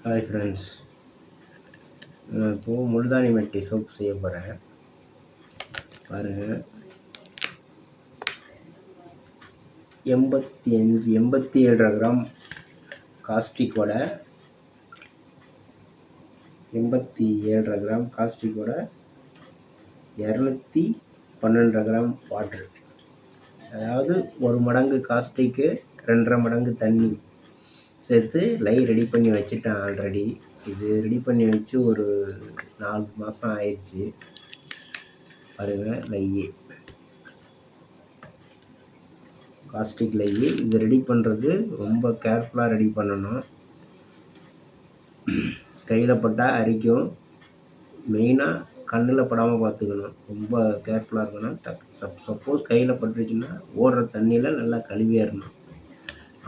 Hi friends, நான் இப்போது முல்தானி மெட்டி சோப் செய்ய போகிறேன். பாருங்கள், 87.5 கிராம் காஸ்டிக்கோட 212 கிராம் வாட்ரு, அதாவது 1 மடங்கு காஸ்டிக்கு 2.5 மடங்கு தண்ணி சேர்த்து லை ரெடி பண்ணி வச்சுட்டேன். ஆல்ரெடி இது ரெடி பண்ணி வச்சு ஒரு 4 மாதம் ஆயிடுச்சு. பாருங்கள், லையி காஸ்டிக் லையி. இது ரெடி பண்ணுறது ரொம்ப கேர்ஃபுல்லாக ரெடி பண்ணணும். கையில் பட்டால் அரிக்கும். மெயினாக கண்ணில் படாமல் பார்த்துக்கணும். ரொம்ப கேர்ஃபுல்லாக இருக்கணும். சப்போஸ் கையில் பட்டுருச்சுன்னா ஓடுற தண்ணியில் நல்லா கழுவிடணும்.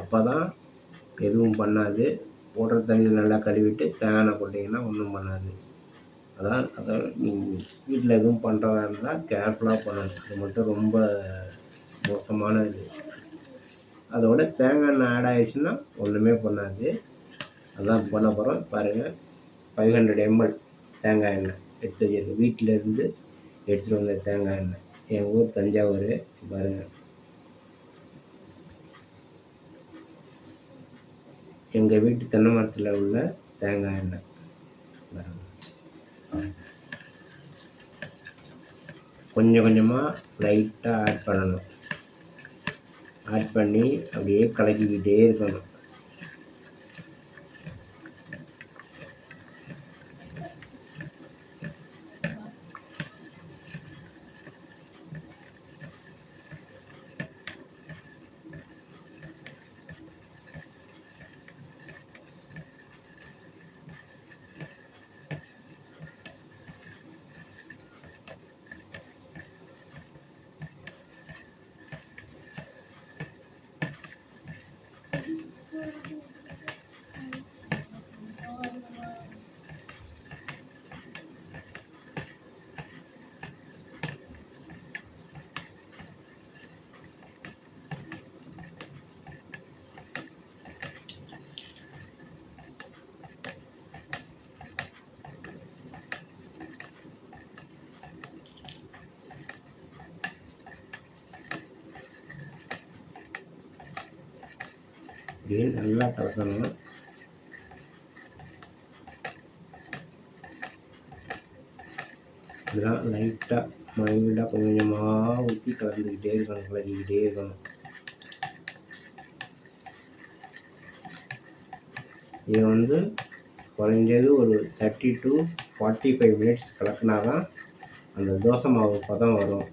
அப்போ தான் எதுவும் பண்ணாது. ஓடுற தண்ணியில் நல்லா கழுவிட்டு தேங்காய் எண்ணெய் போட்டிங்கன்னா ஒன்றும் பண்ணாது. அதான் நீங்கள் வீட்டில் எதுவும் பண்ணுறதா இருந்தால் கேர்ஃபுல்லாக பண்ணணும். இது மட்டும் ரொம்ப மோசமான இது. அதோட தேங்காய் எண்ணெய் ஆட் ஆகிடுச்சுன்னா ஒன்றுமே பண்ணாது. அதான் பண்ண போகிறோம். பாருங்கள், 500 ml தேங்காய் எண்ணெய் எடுத்து வச்சுருக்கேன். வீட்டிலேருந்து எடுத்துகிட்டு வந்த தேங்காய் எண்ணெய். என் ஊர் தஞ்சாவூர். பாருங்கள், எங்கள் வீட்டு தென்னை மரத்தில் உள்ள தேங்காய் எண்ணெய். கொஞ்சம் கொஞ்சமாக லைட்டாக ஆட் பண்ணணும். ஆட் பண்ணி அப்படியே கலக்கிக்கிட்டே இருக்கணும். இப்படியே நல்லா கலக்கணும். இதெல்லாம் லைட்டாக மைல்டாக கொஞ்சம் கொஞ்சமாக ஊற்றி கலந்துக்கிட்டே இருக்கணும், கலக்கிக்கிட்டே இருக்கணும். இது குறைஞ்சது ஒரு 30 to 45 மினிட்ஸ் கலக்கினா தான் அந்த தோசை மாவு பதம் வரும்.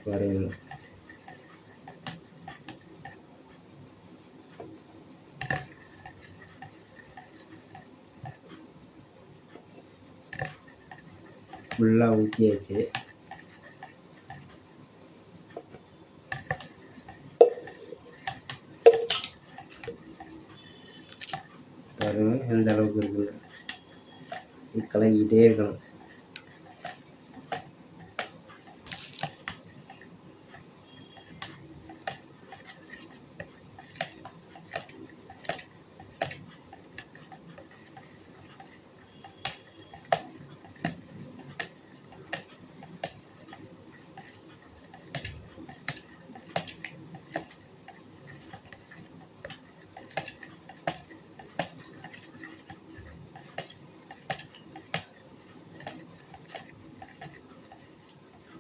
பாருங்கள், ஃபுல்லாக ஊற்றியாச்சு. பாருங்கள் எந்த அளவுக்கு இருக்குன்னு. கலக்கிக்கிட்டே இருக்கணும்.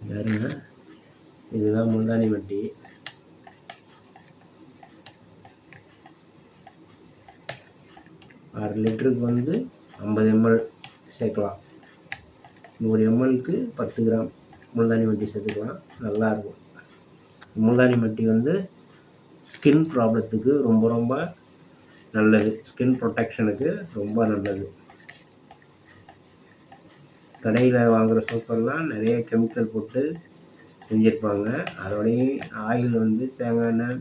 பாருங்க, இதுதான் முல்தானி மெட்டி. அரை லிட்டருக்கு 50 ml சேர்க்கலாம். 100 mlக்கு 10 கிராம் முல்தானி மெட்டி சேர்த்துக்கலாம். நல்லாயிருக்கும். முல்தானி மெட்டி ஸ்கின் ப்ராப்ளத்துக்கு ரொம்ப ரொம்ப நல்லது. ஸ்கின் ப்ரொடெக்ஷனுக்கு ரொம்ப நல்லது. கடையில் வாங்குகிற சோப்பெல்லாம் நிறைய கெமிக்கல் போட்டு செஞ்சுருப்பாங்க. அதோடையும் ஆயில் தேங்காய் எண்ணெய்,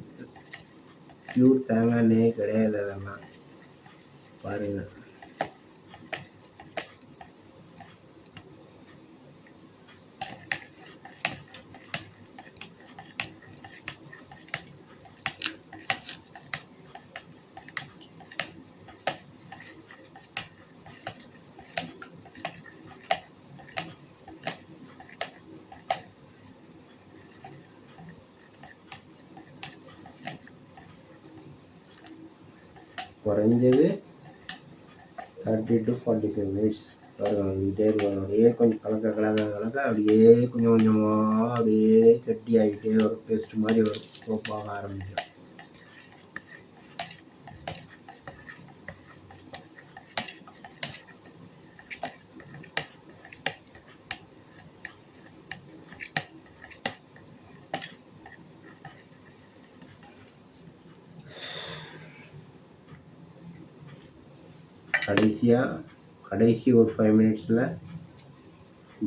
பியூர் தேங்காய் எண்ணெயே கிடையாது. அதெல்லாம் பாருங்கள், குறைஞ்சது 30 to 45 மினிட்ஸ் வந்துகிட்டே இருக்கும். அப்படியே கொஞ்சம் கலக்க கலக்க கலக்க அப்படியே கொஞ்சம் கொஞ்சமாக அப்படியே கட்டி ஆகிட்டே வரும். பேஸ்ட் மாதிரி வரும், சோப்பாக ஆரம்பிக்கும். கடைசி ஒரு 5 மினிட்ஸில்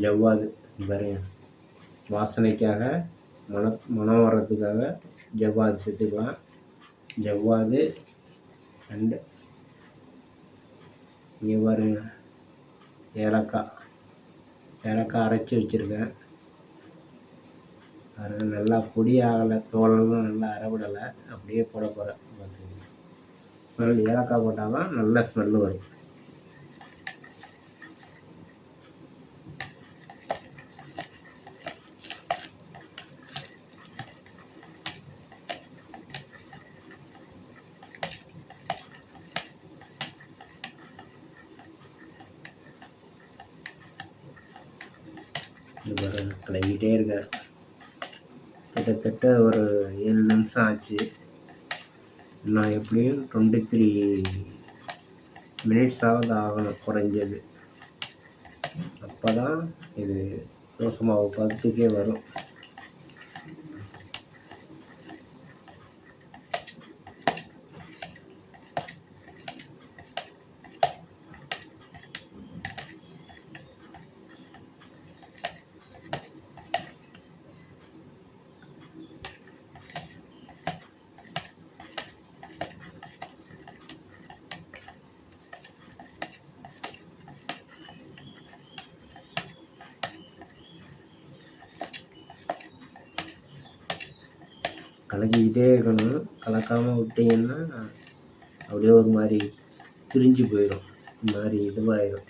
ஜவ்வாது பாருங்க, வாசனைக்காக மனம் வர்றதுக்காக ஜவ்வாது சேர்த்துக்கலாம். ஜவ்வாது அண்டு இங்கே பாருங்க, ஏலக்காய் அரைச்சி வச்சுருக்கேன். அது நல்லா பொடி ஆகலை, தோலெல்லாம் நல்லா அரைவிடலை, அப்படியே போட போகிறேன். பார்த்துக்கோங்க, ஸ்மெல் ஏலக்காய் போட்டால் தான் நல்ல ஸ்மெல்லு வரும். கிளம்பிகிட்டே இருக்கேன். கிட்டத்தட்ட ஒரு 7 நிமிஷம் ஆச்சு. நான் எப்படியும் 23 மினிட்ஸாவது ஆகணும் குறைஞ்சது. அப்போ தான் இது தோசை மாவு பதத்துக்கே வரும். கலக்கிக்கிட்டே இருக்கணும். கலக்காமல் விட்டிங்கன்னா அப்படியே ஒரு மாதிரி திரிஞ்சு போயிடும், இந்த மாதிரி இதுவாகிடும்.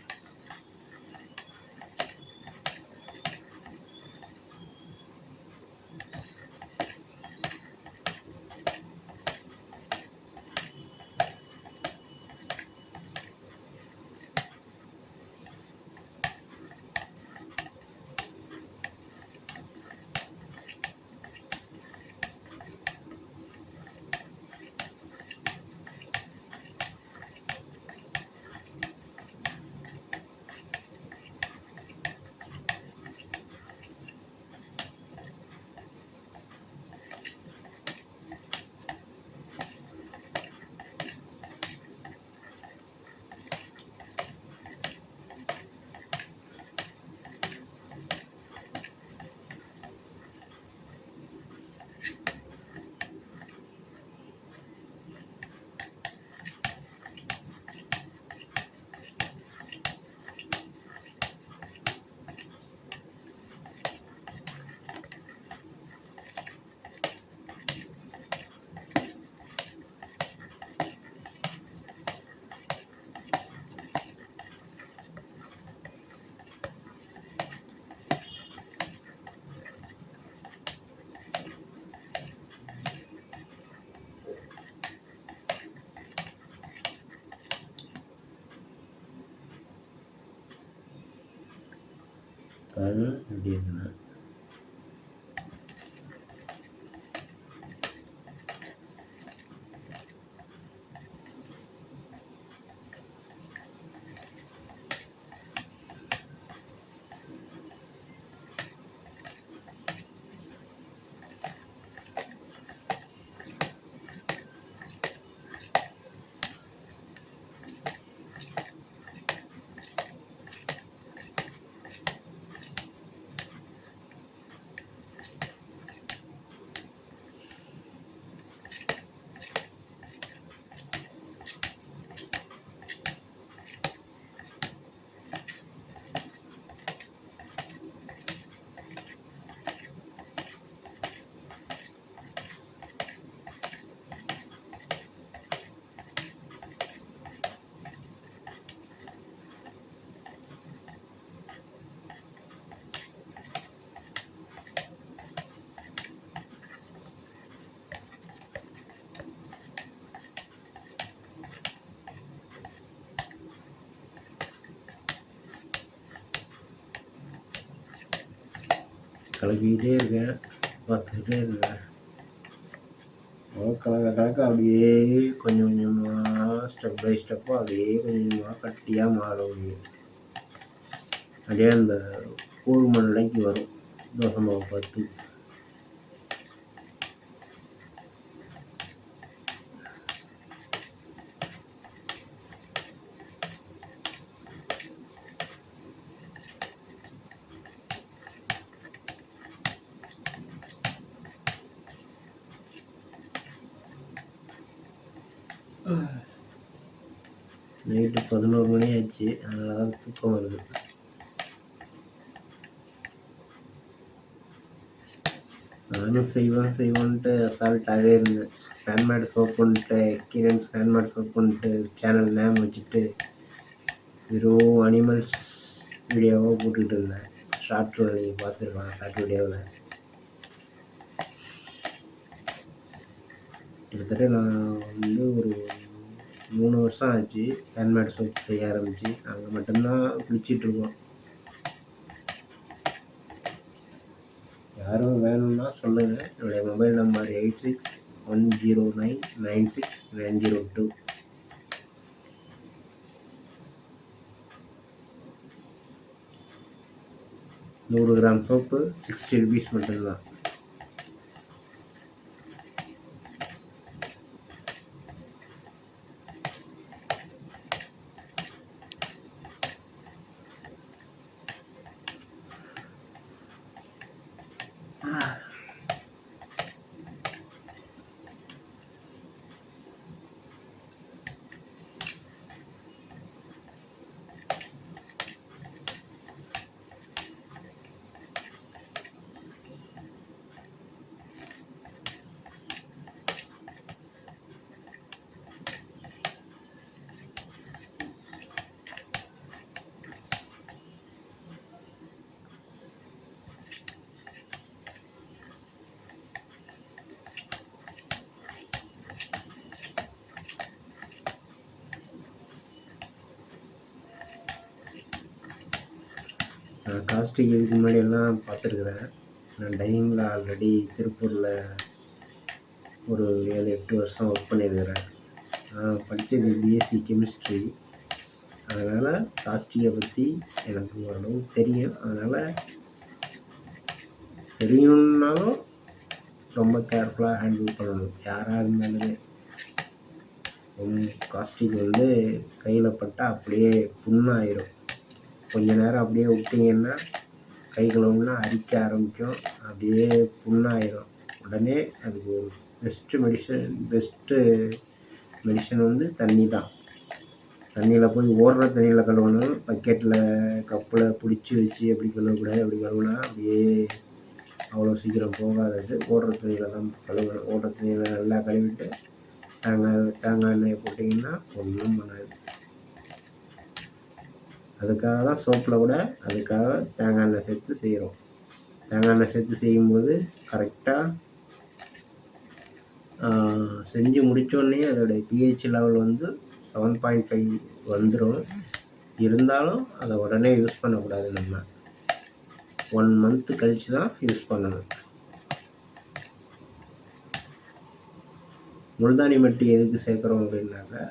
இப்படி இருக்கணும். கலக்கிக்கிட்டே இருக்கேன், பார்த்துக்கிட்டே இருக்கேன். கலக்க கலக்க அப்படியே கொஞ்சம் கொஞ்சமாக ஸ்டெப் பை ஸ்டெப்பாக அப்படியே கொஞ்சம் கொஞ்சமாக கட்டியாக மாறும். அப்படியே அந்த கூழ் நிலைக்கு வரும் தோசை மாவு பார்த்து. நைட்டு 11 மணி ஆச்சு, அதனால தான் தூக்கம் வருது. நானும் செய்வேன்ட்டு அசால்ட்டாகவே இருந்தேன். ஹேண்ட்மேட் சோப்புன்ட்டு எக்ஸ்பீரியன்ஸ் ஹேண்ட்மேட் சோப்புன்ட்டு சேனல் நேம் வச்சுட்டு வெறும் அனிமல்ஸ் வீடியோவாக போட்டுக்கிட்டு இருந்தேன். ஷார்ட் நீங்கள் பார்த்துருக்கலாம், ஷார்ட் வீடியோவில். கிட்டத்தட்ட நான் வந்து ஒரு 3 வருஷம் ஆச்சு ஹேண்ட்மேட் சோப் செய்ய ஆரம்பித்து. நாங்கள் மட்டும்தான் குளிச்சிட்ருக்கோம். யாரும் வேணும்னா சொல்லுங்கள். என்னுடைய mobile number 8610996902. 100 gram soap 60 rupees மட்டும்தான். நான் காஸ்டிக் இதுக்கு முன்னாடியெல்லாம் பார்த்துருக்குறேன். நான் டையிங்கில் ஆல்ரெடி திருப்பூரில் ஒரு 7-8 வருஷம் ஒர்க் பண்ணியிருக்கிறேன். நான் படித்தது பிஎஸ்சி கெமிஸ்ட்ரி. அதனால் காஸ்டிக்கை பற்றி எனக்கு ஓரளவு தெரியும். அதனால் தெரியணுன்னாலும் ரொம்ப கேர்ஃபுல்லாக ஹேண்டில் பண்ணணும், யாராக இருந்தாலுமே. காஸ்டிக் வந்து கையில் பட்டால் அப்படியே புண்ணாயிரும். கொஞ்ச நேரம் அப்படியே விட்டிங்கன்னா கை கழுவுனா அரிக்க ஆரம்பிக்கும், அப்படியே புண்ணாயிரும். உடனே அதுக்கு ஒரு பெஸ்ட்டு மெடிசன் வந்து தண்ணி தான். தண்ணியில் போய் ஓடுற தண்ணியில் கழுவணும். பக்கெட்டில் கப்பில் பிடிச்சி வச்சு அப்படி கழுவக்கூடாது. அப்படி கழுவுனா அப்படியே அவ்வளோ சீக்கிரம் போகாதது. ஓடுற தண்ணியில் தான் கழுவணும். ஓடுற தண்ணியில் நல்லா கழுவிட்டு தேங்காய் எண்ணெயை போட்டிங்கன்னா ஒன்றும் பண்ணாது. அதுக்காக தான் சோப்பில் கூட அதுக்காக தேங்காய் எண்ணெய் சேர்த்து செய்கிறோம். தேங்காய் எண்ணெய் சேர்த்து செய்யும்போது கரெக்டாக செஞ்சு முடித்தோடனே அதோடய pH லெவல் வந்து 7.5 வந்துடும். இருந்தாலும் அதை உடனே யூஸ் பண்ணக்கூடாது. நம்ம 1 month கழித்து தான் யூஸ் பண்ணணும். முல்தானி மட்டி எதுக்கு சேர்க்குறோம் அப்படின்னாக்கா,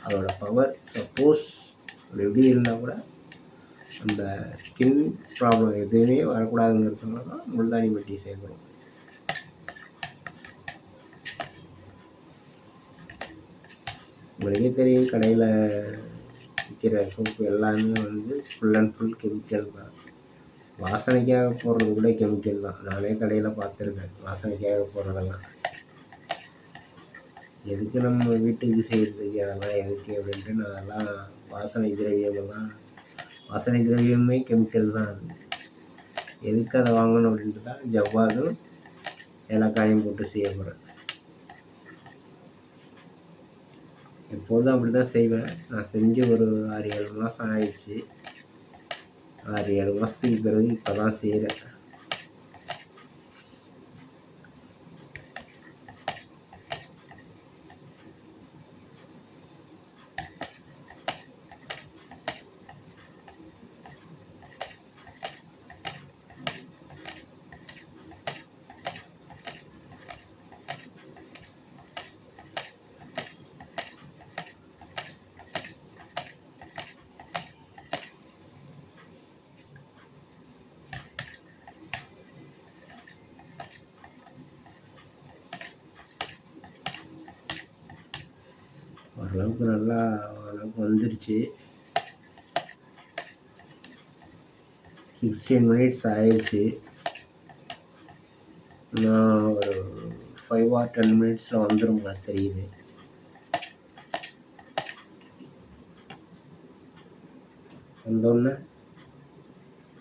அதோட பவர் சப்போஸ் எப்படி இருந்தால் கூட அந்த ஸ்கின் ப்ராப்ளம் எதுவுமே வரக்கூடாதுங்கிறதுனால தான் முல்தானி மட்டி சேர்க்குறோம். உங்களுக்கே தெரியும், கடையில் விற்கிற சோப்பு எல்லாமே வந்து ஃபுல் அண்ட் ஃபுல் கெமிக்கல் தான். வாசனைக்காக போடுறது கூட கெமிக்கல் தான். நானே கடையில் பார்த்துருக்கேன், வாசனைக்காக போடுறதெல்லாம். எதுக்கு நம்ம வீட்டுக்கு செய்கிறதுக்கு அதெல்லாம் எதுக்கு அப்படின்ட்டு நான் அதெல்லாம் வாசனை திரவியமே கெமிக்கல் தான். அது எதுக்கு அதை வாங்கணும் அப்படின்ட்டு தான் ஜவ்வாதும் ஏலக்காயும் போட்டு செய்ய போகிறேன். எப்போதும் அப்படி தான் செய்வேன். நான் செஞ்சு ஒரு 6-7 மாதம் ஆயிடுச்சு. 6-7 மாதத்துக்கு பிறகு இப்போ தான் செய்கிறேன். ஓரளவுக்கு நல்லா ஓரளவுக்கு வந்துருச்சு. 16 மினிட்ஸ் ஆயிடுச்சு. நான் ஒரு 5 ஆர் 10 மினிட்ஸில் வந்துருங்க தெரியுது. வந்தோடனே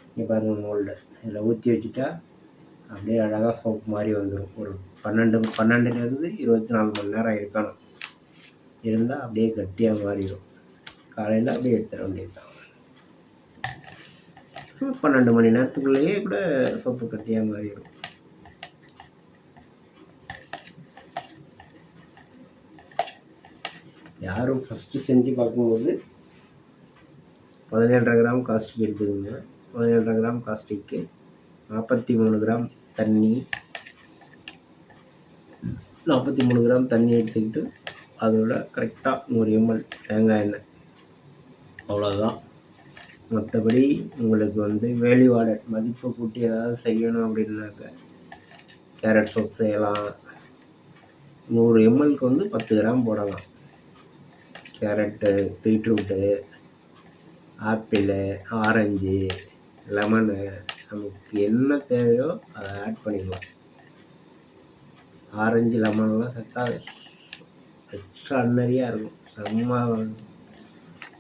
இங்கே பாருங்கள் மோல்டு இதில் ஊற்றி வச்சுட்டா அப்படியே அழகாக சோப் மாதிரி வந்துடும். ஒரு 12லேருந்து 24 மணி நேரம் இருக்கணும். இருந்தால் அப்படியே கட்டியாக மாறிடும். காலையில் அப்படியே எடுத்துட வேண்டியது தான். 12 மணி நேரத்துக்குள்ளேயே கூட சோப்பு கட்டியாக மாறிடும். யாரும் ஃபஸ்ட்டு செஞ்சு பார்க்கும்போது 17.5 கிராம் காஸ்டிக் எடுத்துக்கோங்க. 17.5 கிராம் காஸ்டிக்கு 43 கிராம் தண்ணி, 43 கிராம் தண்ணி எடுத்துக்கிட்டு அதோட கரெக்டாக 100 ml தேங்காய் எண்ணெய், அவ்வளோதான். மற்றபடி உங்களுக்கு வந்து வேல்யூ ஆடட் மதிப்பு கூட்டி ஏதாவது செய்யணும் அப்படின்னாக்க கேரட் சோப் செய்யலாம். 100 mlக்கு வந்து 10 கிராம் போடலாம். Carrot, beetroot, apple, orange, lemon, நமக்கு என்ன தேவையோ அதை ஆட் பண்ணிக்கலாம். ஆரஞ்சு லெமன்லாம் சேர்த்தா எக்ஸ்ட்ராடினரியாக இருக்கும். செம்ம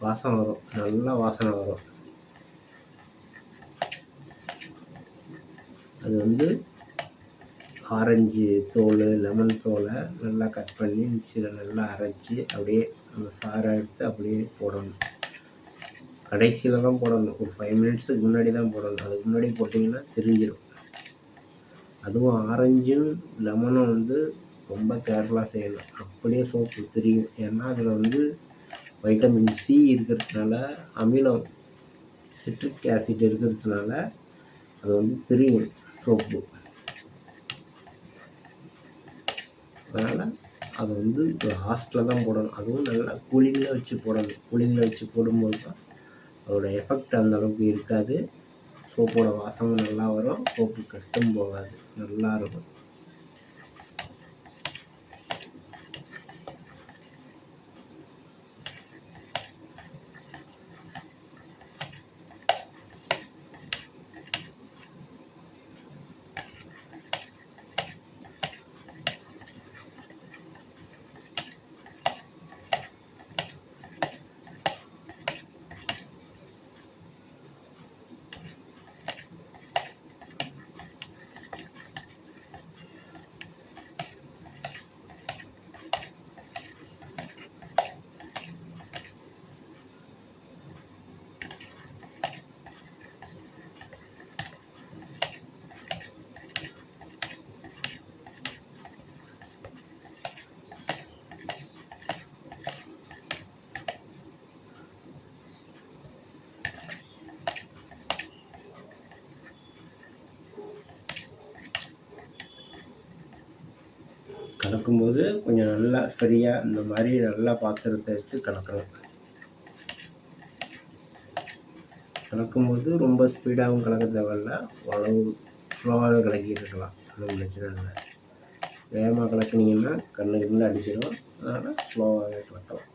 வாசம் வரும், நல்ல வாசனை வரும். அது வந்து ஆரஞ்சு தோல், லெமன் தோலை நல்லா கட் பண்ணி மிக்சியில் நல்லா அரைச்சி அப்படியே அந்த சாறை எடுத்து அப்படியே போடணும். கடைசியில் தான் போடணும். ஒரு 5 மினிட்ஸுக்கு முன்னாடி தான் போடணும். அதுக்கு முன்னாடி போட்டிங்கன்னா திரிஞ்சிடும். அதுவும் ஆரஞ்சும் லெமனும் வந்து ரொம்ப கேர்ஃபுல்லாக செய்யணும். அப்படியே சோப்பு திரியும். ஏன்னா அதில் வந்து வைட்டமின் சி இருக்கிறதுனால, அமிலம் சிட்ரிக் ஆசிட் இருக்கிறதுனால அது வந்து திரியும் சோப்பு. அதனால் அதை வந்து லாஸ்ட்டில் தான் போடணும். அதுவும் நல்லா கூலிங்கில் வச்சு போடணும். கூலிங்கில் வச்சு போடும்போது தான் அதோட எஃபெக்ட் அந்தளவுக்கு இருக்காது. சோப்போட வாசமும் நல்லா வரும். சோப்பு கட்டும் போகாது, நல்லா இருக்கும். கலக்கும்போது கொஞ்சம் நல்லா ஃப்ரீயாக இந்த மாதிரி நல்லா பாத்திரத்தை எடுத்து கலக்கணும். கலக்கும்போது ரொம்ப ஸ்பீடாகவும் கலக்க தேவையில்ல, அளவு ஸ்லோவாகவே கலக்கிட்டு இருக்கலாம். ஒன்றும் பிரச்சனை இல்லை. வேகமாக கலக்குனீங்கன்னா கண்ணுக்கு அடிச்சிடும். அதனால் ஸ்லோவாகவே கலக்கலாம்.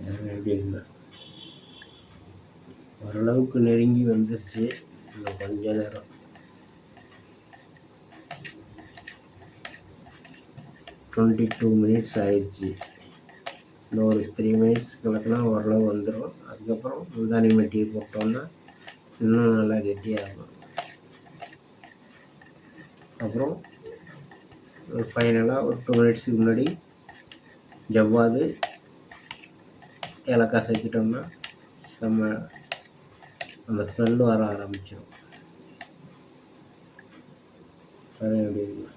எப்படின்னா ஓரளவுக்கு நெருங்கி வந்துருச்சு. இன்னும் கொஞ்ச நேரம். டுவெண்ட்டி 2 மினிட்ஸ் ஆயிடுச்சு. இன்னும் ஒரு 3 மினிட்ஸ் கணக்குனா ஓரளவு வந்துடும். அதுக்கப்புறம் முல்தானி மெட்டி போட்டோன்னா இன்னும் நல்லா கெட்டியாகும். அப்புறம் ஃபைனலாக ஒரு 2 மினிட்ஸுக்கு முன்னாடி ஜவ்வாது ஏலக்காய் சேர்த்துட்டோம்னா செம்ம அந்த ஸ்மெல்லு வர ஆரம்பிச்சிடும். அது எப்படி இருக்குன்னா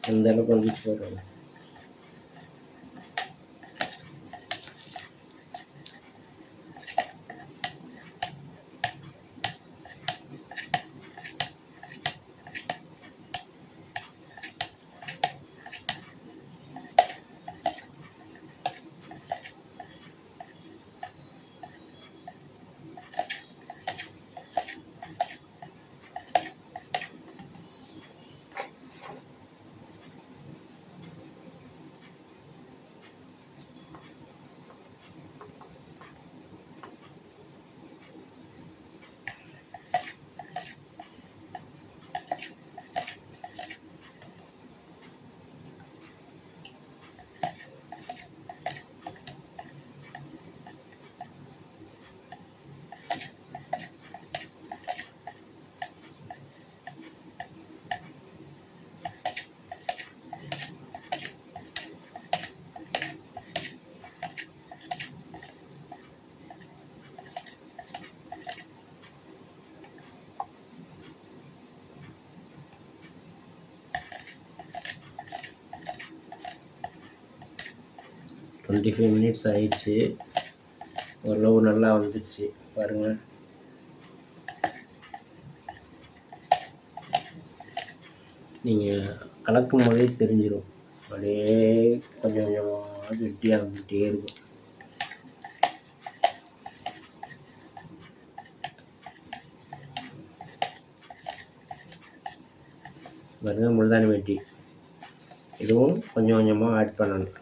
அந்த அளவுக்கு வந்துச்சு வரும். டுவெண்ட்டி 5 மினிட்ஸ் ஆயிடுச்சு. ஓரளவு நல்லா வந்துடுச்சு பாருங்கள். நீங்கள் கலக்கும் போதே தெரிஞ்சிடும். அப்படியே கொஞ்சம் கொஞ்சமாக கெட்டியாக வந்துகிட்டே இருக்கும். பாருங்கள், முல்தானி மெட்டி இதுவும் கொஞ்சம் கொஞ்சமாக ஆட் பண்ணணும்.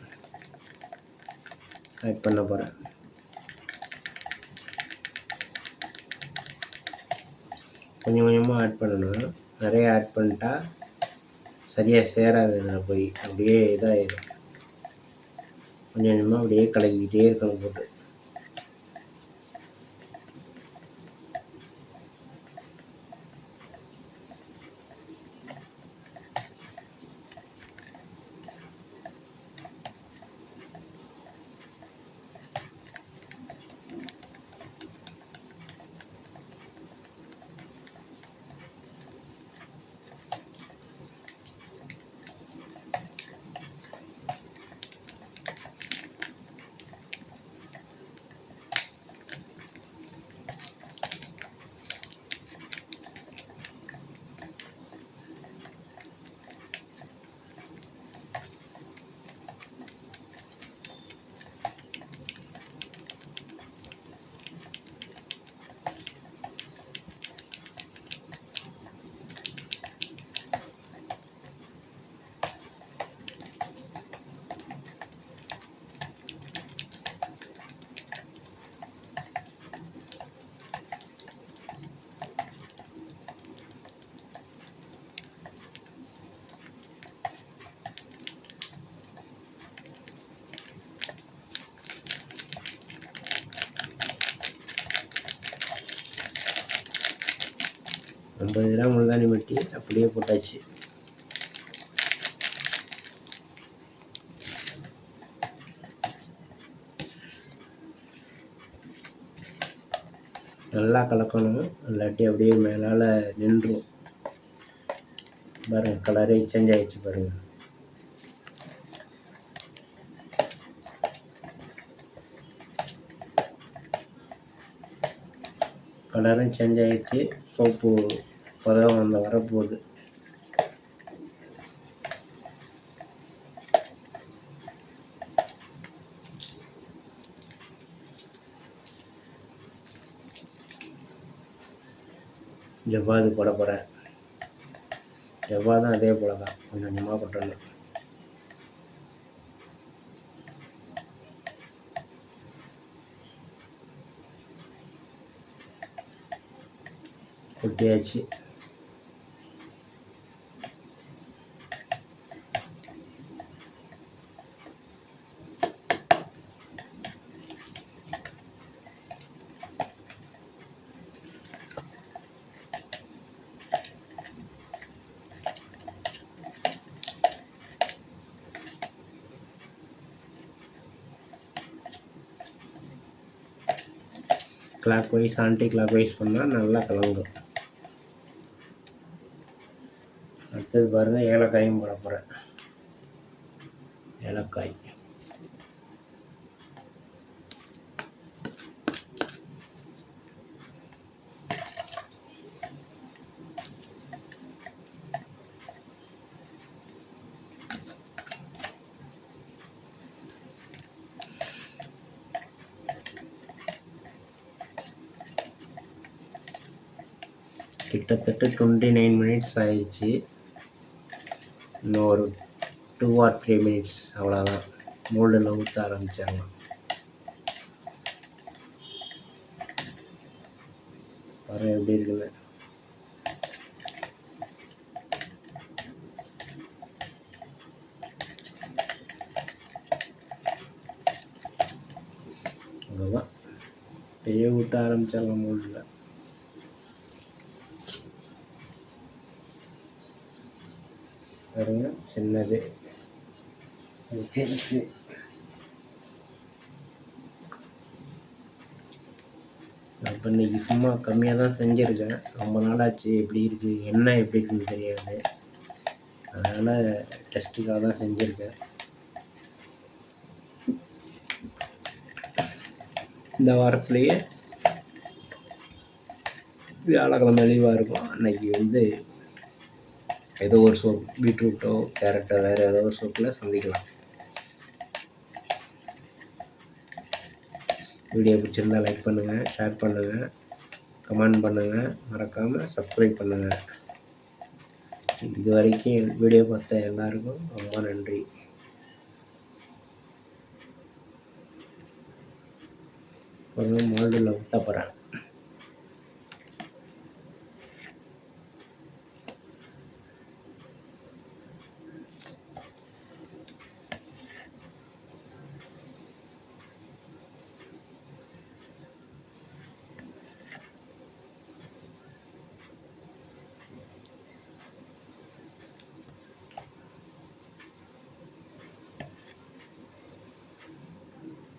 ஆட் பண்ண போகிறேன். கொஞ்சம் கொஞ்சமாக ஆட் பண்ணணும். நிறைய ஆட் பண்ணிட்டா சரியாக சேராது. இதில் போய் அப்படியே இதாகிடும். கொஞ்சம் கொஞ்சமாக அப்படியே கலக்கிக்கிட்டே இருக்கணும் போட்டு. 50 கிராம் முல்தானி மட்டி அப்படியே போட்டாச்சு. நல்லா கலக்கணும், இல்லாட்டி அப்படியே மேலால் நின்றும். பாருங்கள், கலரே சேஞ்ச் ஆகிடுச்சு பாருங்கள். கலரும் சேஞ்ச் ஆகிடுச்சு, சோப்பு பதம் அந்த வரப்போகுது. ஜவ்வாது போட போகிறேன். ஜவ்வாதும் அதே போல தான், கொஞ்சம் கொஞ்சமாக கொட்டணும். கொட்டியாச்சு. Clockwise anticlockwise பண்ணால் நல்லா கலங்கும். அடுத்தது பாருங்கள், ஏலக்காயும் போட போகிறேன். ஏலக்காய் கிட்டத்தட்ட 29 மினிட்ஸ் ஆயிடுச்சு. இன்னும் ஒரு 2 or 3 மினிட்ஸ் அவ்வளோதான். மோல்டில் ஊற்ற ஆரம்பிச்சிடலாம். பாருங்கள் எப்படி இருக்குன்னு. அவ்வளோதான், அப்படியே ஊற்ற ஆரம்பிச்சிடலாம் மோல்டில். பாருங்க, சின்னது, பெருசு. இப்போ இன்றைக்கி சும்மா கம்மியாக தான் செஞ்சுருக்கேன். ரொம்ப நாளாச்சு. எப்படி இருக்குது, என்ன எப்படி இருக்குன்னு தெரியாது. அதனால் டெஸ்ட்டுக்காக தான் செஞ்சுருக்கேன். இந்த வாரத்துலேயே வியாழக்கிழமை லீவாக இருக்கும். அன்றைக்கி ஏதோ ஒரு சோப், பீட்ரூட்டோ கேரட்டோ வேறு ஏதோ ஒரு சோப்பில் சந்திக்கலாம். வீடியோ பிடிச்சிருந்தால் லைக் பண்ணுங்கள், ஷேர் பண்ணுங்கள், கமெண்ட் பண்ணுங்கள், மறக்காமல் சப்ஸ்கிரைப் பண்ணுங்கள். இது வரைக்கும் வீடியோ பார்த்த எல்லாருக்கும் ரொம்ப நன்றி. கொஞ்சம் மோல்டில் ஊற்ற போகிறேன்.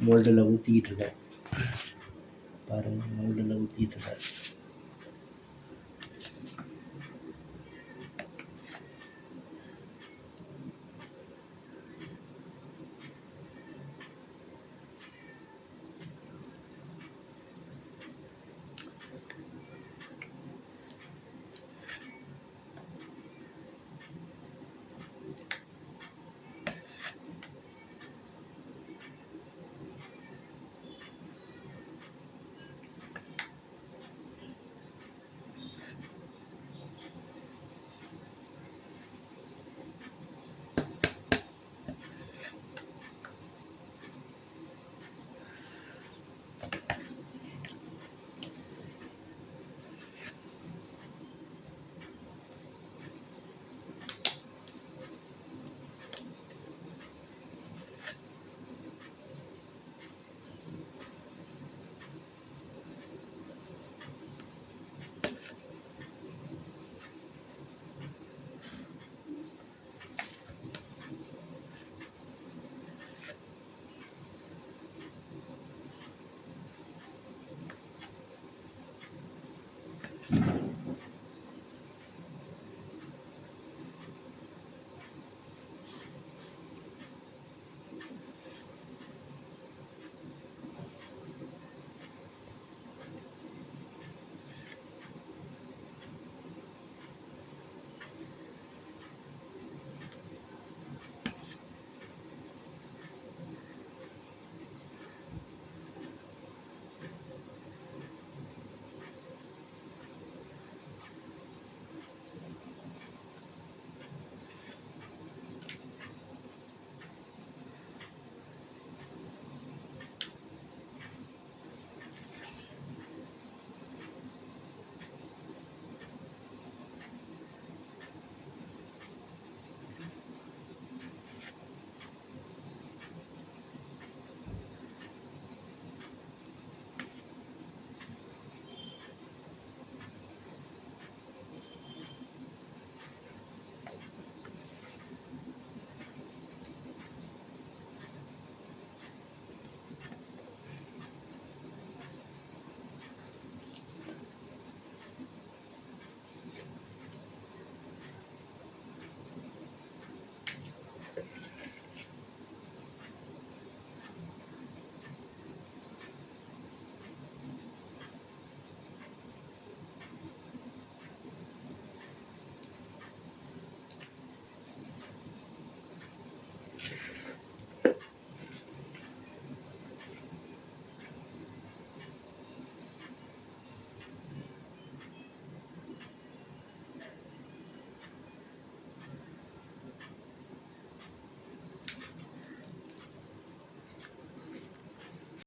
மோல்டில் ஊற்றிக்கிட்டு இருக்கேன். பாருங்கள், மோல்டில் ஊற்றிக்கிட்டு இருக்கேன்.